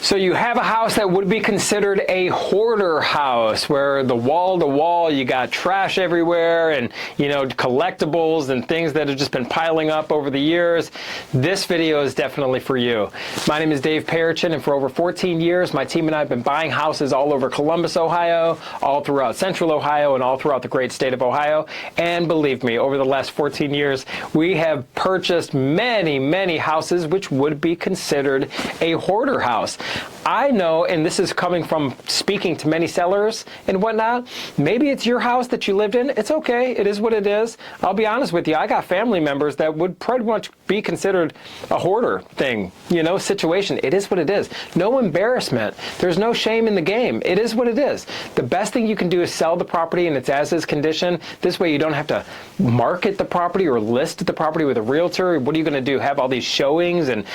So you have a house that would be considered a hoarder house, where the wall to wall you got trash everywhere and collectibles and things that have just been piling up over the years. This video is definitely for you. My name is Dave Perichin, and for over 14 years my team and I have been buying houses all over Columbus, Ohio, all throughout Central Ohio, and all throughout the great state of Ohio. And believe me, over the last 14 years we have purchased many houses which would be considered a hoarder house. I know, and this is coming from speaking to many sellers and whatnot, maybe it's your house that you lived in. It's okay. It is what it is. I'll be honest with you. I got family members that would pretty much be considered a hoarder thing, situation. It is what it is. No embarrassment. There's no shame in the game. It is what it is. The best thing you can do is sell the property in its as-is condition. This way you don't have to market the property or list the property with a realtor. What are you going to do? Have all these showings? And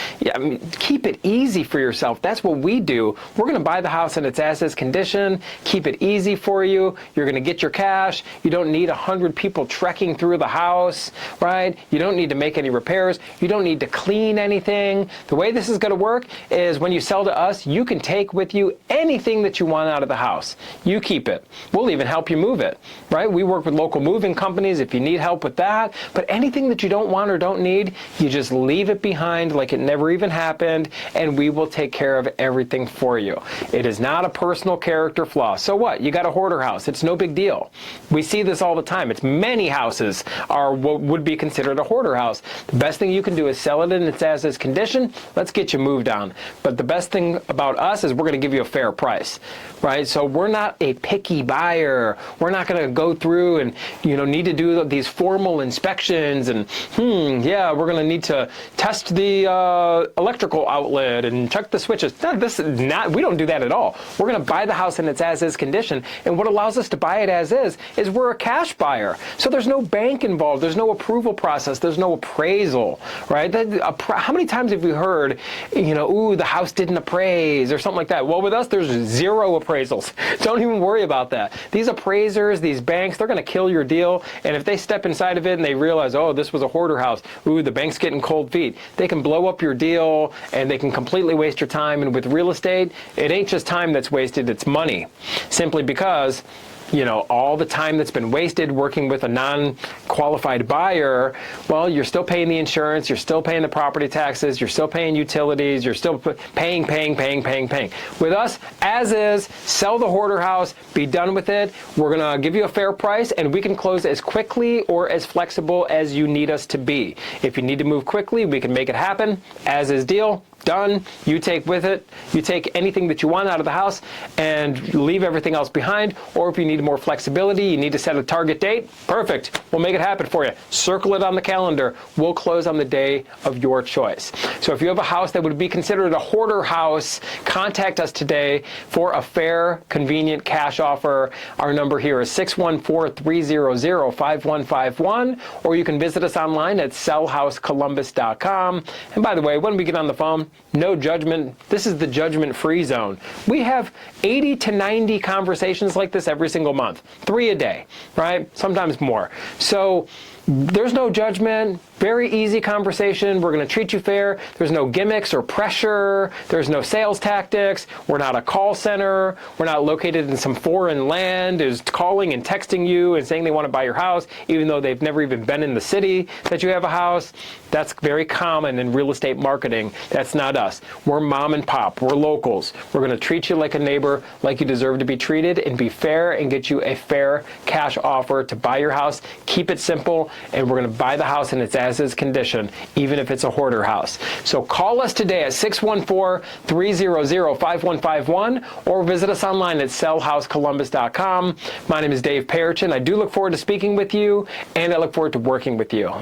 keep it easy for yourself. That's what we do. We're going to buy the house in its as-is condition, keep it easy for you. You're going to get your cash. You don't need 100 people trekking through the house, right? You don't need to make any repairs. You don't need to clean anything. The way this is going to work is when you sell to us, you can take with you anything that you want out of the house. You keep it. We'll even help you move it, right? We work with local moving companies if you need help with that. But anything that you don't want or don't need, you just leave it behind like it never even happened, and we will take care of everything for you. It is not a personal character flaw. So what? You got a hoarder house. It's no big deal. We see this all the time. It's many houses are what would be considered a hoarder house. The best thing you can do is sell it in its as-is condition. Let's get you moved on. But the best thing about us is we're going to give you a fair price, right? So we're not a picky buyer. We're not going to go through and need to do these formal inspections and we're going to need to test the electrical outlet and check the switches. We don't do that at all. We're going to buy the house in its as-is condition, and what allows us to buy it as is we're a cash buyer. So there's no bank involved. There's no approval process. There's no appraisal, right? How many times have you heard, the house didn't appraise or something like that? Well, with us, there's zero appraisals. Don't even worry about that. These appraisers, these banks, they're going to kill your deal, and if they step inside of it and they realize, oh, this was a hoarder house, the bank's getting cold feet, they can blow up your deal and they can completely waste your time. And with real estate, it ain't just time that's wasted, it's money. Simply because all the time that's been wasted working with a non-qualified buyer, well, you're still paying the insurance, you're still paying the property taxes, you're still paying utilities, you're still paying. With us, as is, sell the hoarder house, be done with it. We're going to give you a fair price, and we can close as quickly or as flexible as you need us to be. If you need to move quickly, we can make it happen. As is deal. Done. You take anything that you want out of the house and leave everything else behind. Or if you need more flexibility, you need to set a target date, perfect. We'll make it happen for you. Circle it on the calendar. We'll close on the day of your choice. So if you have a house that would be considered a hoarder house, contact us today for a fair, convenient cash offer. Our number here is 614-300-5151, or you can visit us online at sellhousecolumbus.com. And by the way, when we get on the phone, no judgment. This is the judgment-free zone. We have 80 to 90 conversations like this every single month, 3 a day, right? Sometimes more. So there's no judgment. Very easy conversation. We're going to treat you fair. There's no gimmicks or pressure. There's no sales tactics. We're not a call center. We're not located in some foreign land who's calling and texting you and saying they want to buy your house, even though they've never even been in the city that you have a house. That's very common in real estate marketing. That's not us. We're mom and pop. We're locals. We're going to treat you like a neighbor, like you deserve to be treated, and be fair and get you a fair cash offer to buy your house. Keep it simple, and we're going to buy the house in its as-is condition, even if it's a hoarder house. So call us today at 614-300-5151, or visit us online at sellhousecolumbus.com. My name is Dave Perichin. I do look forward to speaking with you, and I look forward to working with you.